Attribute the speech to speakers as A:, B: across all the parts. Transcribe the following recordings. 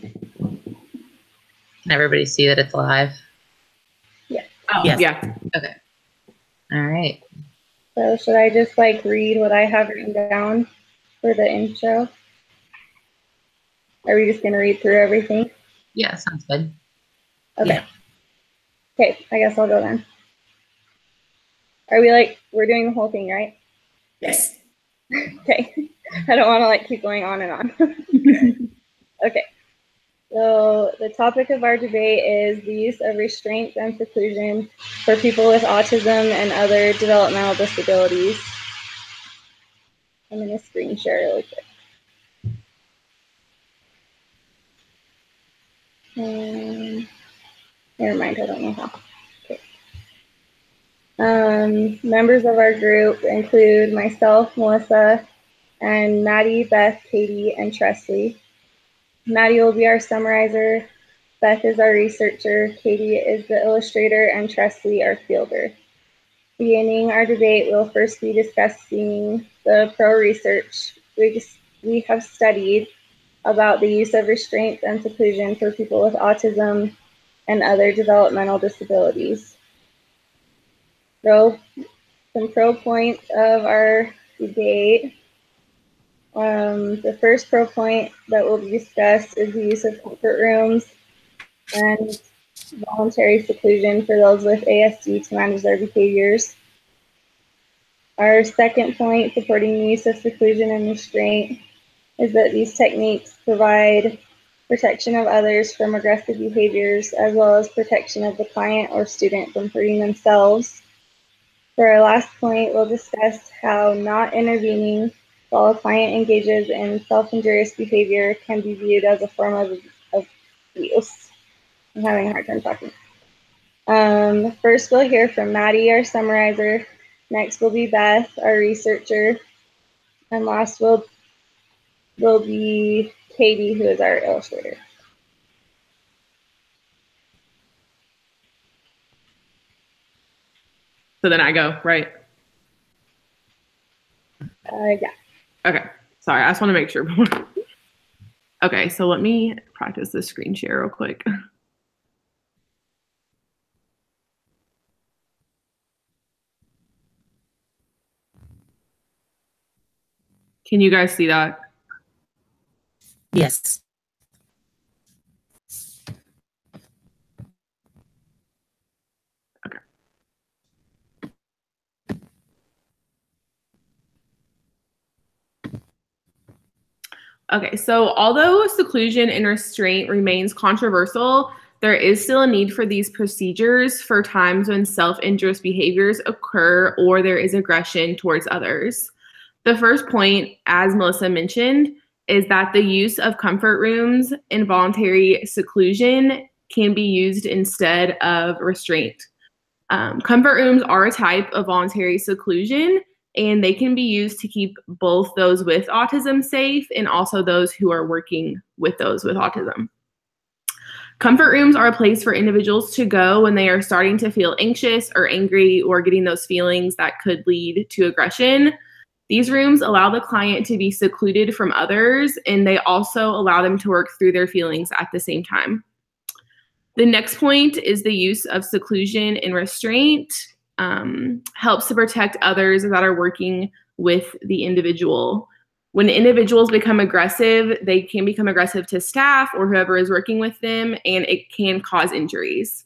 A: Can everybody see that it's live?
B: Yeah.
C: Oh,
A: yes.
C: Yeah.
A: Okay. All right.
B: So should I just like read what I have written down for the intro? Are we just gonna read through everything?
A: Yeah, sounds good.
B: Okay.
A: Yeah.
B: Okay, I guess I'll go then. Are we like, we're doing the whole thing, right?
C: Yes.
B: Okay. I don't want to like keep going on and on. Okay. So the topic of our debate is the use of restraint and seclusion for people with autism and other developmental disabilities. I'm going to screen share really quick. Never mind, I don't know how. Okay. Members of our group include myself, Melissa, and Maddie, Beth, Katie, and Tresley. Maddie will be our summarizer, Beth is our researcher, Katie is the illustrator, and Tresley our fielder. Beginning our debate, we'll first be discussing the pro research we have studied about the use of restraints and seclusion for people with autism and other developmental disabilities. Some pro points of our debate. The first pro point that will be discussed is the use of comfort rooms and voluntary seclusion for those with ASD to manage their behaviors. Our second point supporting the use of seclusion and restraint is that these techniques provide protection of others from aggressive behaviors, as well as protection of the client or student from hurting themselves. For our last point, we'll discuss how not intervening while a client engages in self-injurious behavior can be viewed as a form of abuse. I'm having a hard time talking. First, we'll hear from Maddie, our summarizer. Next will be Beth, our researcher. And last will be Katie, who is our illustrator.
C: So then I go, right?
B: Yeah.
C: Okay. Sorry, I just want to make sure. Okay, so let me practice this screen share real quick. Can you guys see that?
A: Yes.
C: Okay. Okay, so although seclusion and restraint remains controversial, there is still a need for these procedures for times when self-injurious behaviors occur or there is aggression towards others. The first point, as Melissa mentioned, is that the use of comfort rooms and voluntary seclusion can be used instead of restraint. Comfort rooms are a type of voluntary seclusion, and they can be used to keep both those with autism safe and also those who are working with those with autism. Comfort rooms are a place for individuals to go when they are starting to feel anxious or angry or getting those feelings that could lead to aggression. These rooms allow the client to be secluded from others, and they also allow them to work through their feelings at the same time. The next point is the use of seclusion and restraint helps to protect others that are working with the individual. When individuals become aggressive, they can become aggressive to staff or whoever is working with them, and it can cause injuries.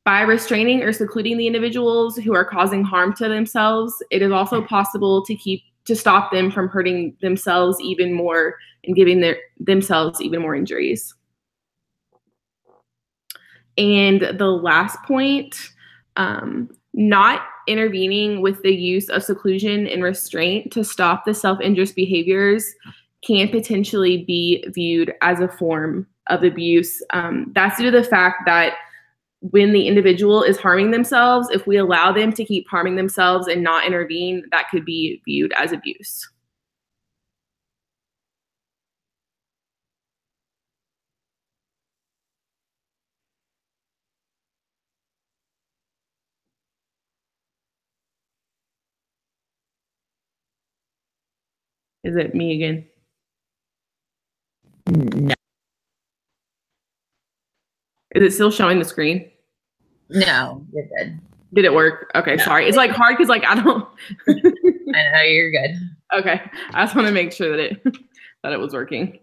C: By restraining or secluding the individuals who are causing harm to themselves, it is also possible to stop them from hurting themselves even more and giving themselves even more injuries. And the last point, not intervening with the use of seclusion and restraint to stop the self-injurious behaviors can potentially be viewed as a form of abuse. That's due to the fact that when the individual is harming themselves, if we allow them to keep harming themselves and not intervene, that could be viewed as abuse. Is it me again?
A: No.
C: Is it still showing the screen?
A: No, you're good.
C: Did it work? Okay,
A: Yeah.
C: sorry. It's like hard because like I don't.
A: I know you're good.
C: Okay, I just want to make sure that it was working.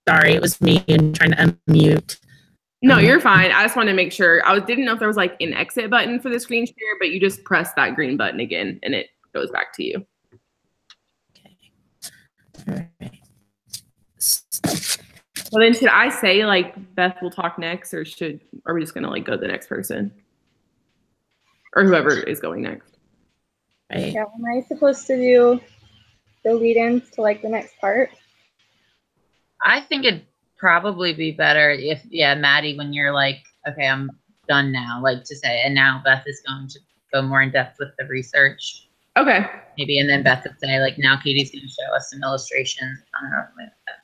D: Sorry, it was me and trying to unmute.
C: No, you're fine. I just want to make sure. Didn't know if there was like an exit button for the screen share, but you just press that green button again and it goes back to you.
D: Okay. All right.
C: Well, then should I say like Beth will talk next, or are we just gonna like go to the next person, or whoever is going next?
D: Right.
B: Yeah, am I supposed to do the lead-ins to like the next part?
A: I think it'd probably be better if, Maddie, when you're like, okay, I'm done now, like to say, and now Beth is going to go more in depth with the research.
C: Okay.
A: Maybe, and then Beth would say, like, now Katie's going to show us some illustrations. I don't know. Like that.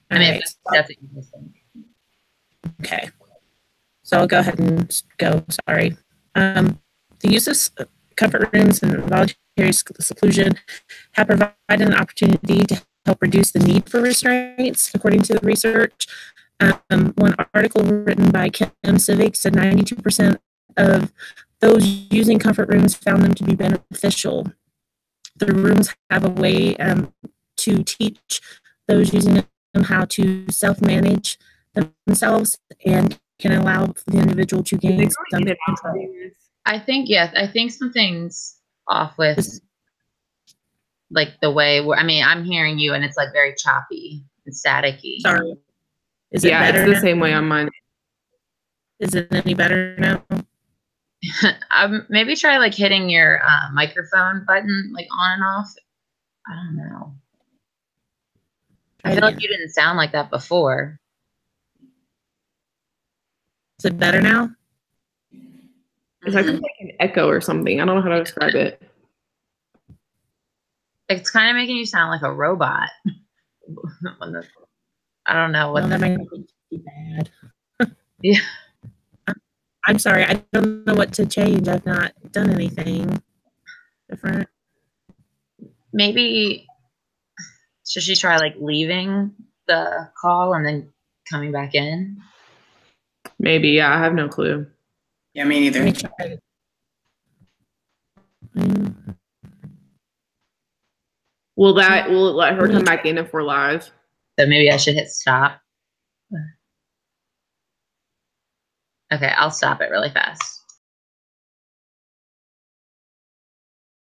A: I mean,
D: All right.
A: that's interesting.
D: Okay. So I'll go ahead and go. Sorry. The use of comfort rooms and voluntary seclusion have provided an opportunity to help reduce the need for restraints, according to the research. One article written by Kim Civic said 92% of those using comfort rooms found them to be beneficial. The rooms have a way to teach those using them how to self-manage themselves and can allow the individual to gain some control.
A: I think, yes, I think something's off with like the way I'm hearing you and it's like very choppy and staticky.
D: Sorry. Is it better?
C: It's the
D: now?
C: same way on mine.
D: Is it any better now?
A: Maybe try like hitting your microphone button like on and off. I don't know. I feel like you didn't sound like that before.
D: Is it better now?
C: It's like an echo or something. I don't know how to describe it.
A: It's kind of making you sound like a robot. I don't know what.
D: Well, that might be too bad.
A: Yeah.
D: I'm sorry. I don't know what to change. I've not done anything different.
A: Maybe should she try like leaving the call and then coming back in?
C: Maybe. Yeah, I have no clue.
E: Yeah, me neither.
D: Let me try it.
C: Will it let her come back in if we're live?
A: So maybe I should hit stop. Okay, I'll stop it really fast.